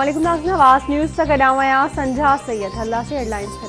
अस्सलामुअलैकुम नाज़रीन, आवाज़ न्यूज़ से गॾु आहियां संझा सैयद। हल्ला से हेडलाइंस थे।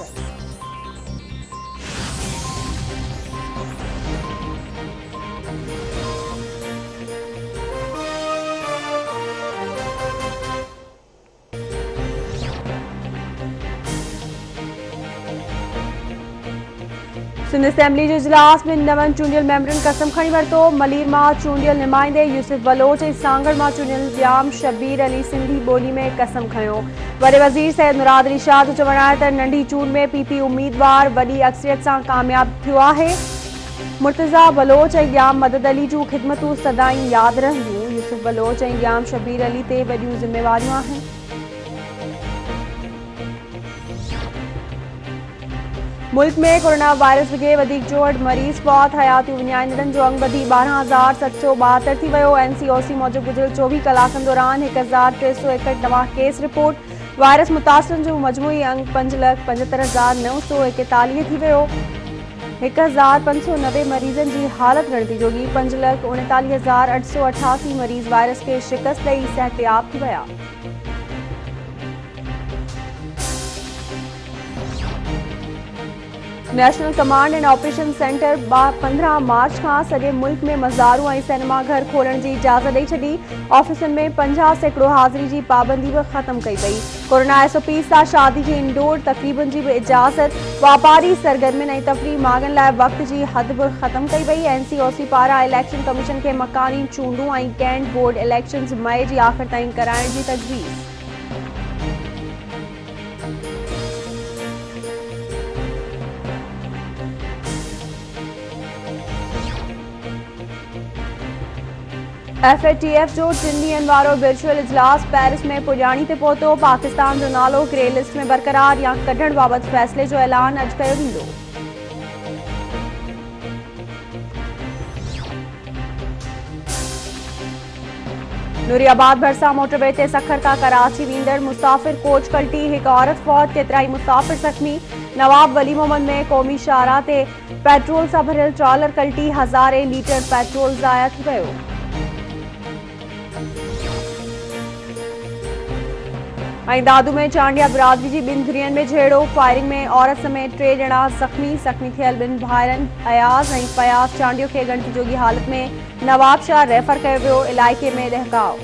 सिंध असेंबली जो इजलास में नवन चूंडियल मेंबरनि कसम खणी वरितो। मलीर मां चूंडियल नुमाइंदे यूसुफ बलोच ऐं सांगड़ मां चूंडियल ज़ियाम शबीर अली सिंधी ॿोली में कसम खयो। वॾे वज़ीर सैयद मुराद अली शाह जो चवणु आहे त नंढी चूंड में पीपी उम्मीदवार वॾी अक्सरियत सां कामयाब थियो आहे। मुर्तज़ा बलोच ऐं ज़ियाम मदद अली जूं ख़िदमतूं सदाईं यादि रहंदियूं। यूसुफ बलोच ऐं ज़ियाम शबीर अली ते वॾियूं ज़िम्मेवारियूं आहिनि। मुल्क में कोरोना वायरस के वधीक चोहठ मरीज फौत। हयातियूं विञाईंदड़नि जो अंग वधी 12,772 थी वियो। NCOC मूजिब गुज़िरियल 24 कलाकनि दौरान 1,361 नवां केस रिपोर्ट। वायरस मुतासिरनि जो मजमूई अंग 5,75,941 थी वियो। 1,590 मरीजनि जी हालत गणती जोगी। 5,39,888 मरीज वायरस के शिकस्त ॾेई सिहतयाब थी विया। National command and operation centre 15 मार्च का सॼे मुल्क में मज़ारूं ऐं सिनेमा घर खोलण जी इजाज़त ॾेई छॾी। ऑफिसनि में 50% हाज़िरी जी पाबंदी भी ख़त्म कई वई। कोरोना SOP सां शादी जी इंडोर तक़रीबनि जी भी इजाज़त। वापारी सरगर्मियुनि ऐं तफ़रीह मागनि लाइ वक़्त जी हद भी ख़त्म कई वई। NCOC पारां इलेक्शन कमीशन के मकानी चूंडूं ऐं कैंट बोर्ड इलेक्शन्स मई जी आख़िर ताईं कराइण जी तजवीज़। FATF जो 3 ॾींहनि वारो वर्चुअल इजलास पेरिस में पुॼाणी ते पहुतो। पाकिस्तान जो नालो ग्रे लिस्ट में बरक़रार या कढण बाबति फ़ैसिले जो ऐलान अॼु कयो वेंदो। नूरियाबाद भरसा मोटरवे ते सखर का कराची वेंदड़ मुसाफ़िर कोच कल्टी। एक औरत फौत, केतिराई मुसाफ़िर ज़ख्मी। नवाब वली मोहम्मद में क़ौमी शाहराह ते पेट्रोल सां भरियल ट्रॉलर कल्टी। हज़ारे लीटर पेट्रोल ज़ाया थी वियो। दादू में चांडिया बिरादरी जी 2 धुरियनि में झेड़ो। फायरिंग में औरत समेत 3 ॼणा ज़ख्मी थियल 2 भाइरनि अयाज़ ऐं फयाज़ चांडियो खे गणती जोगी हालत में नवाब शाह रेफर कयो वियो। इलाइक़े में दहकाओ।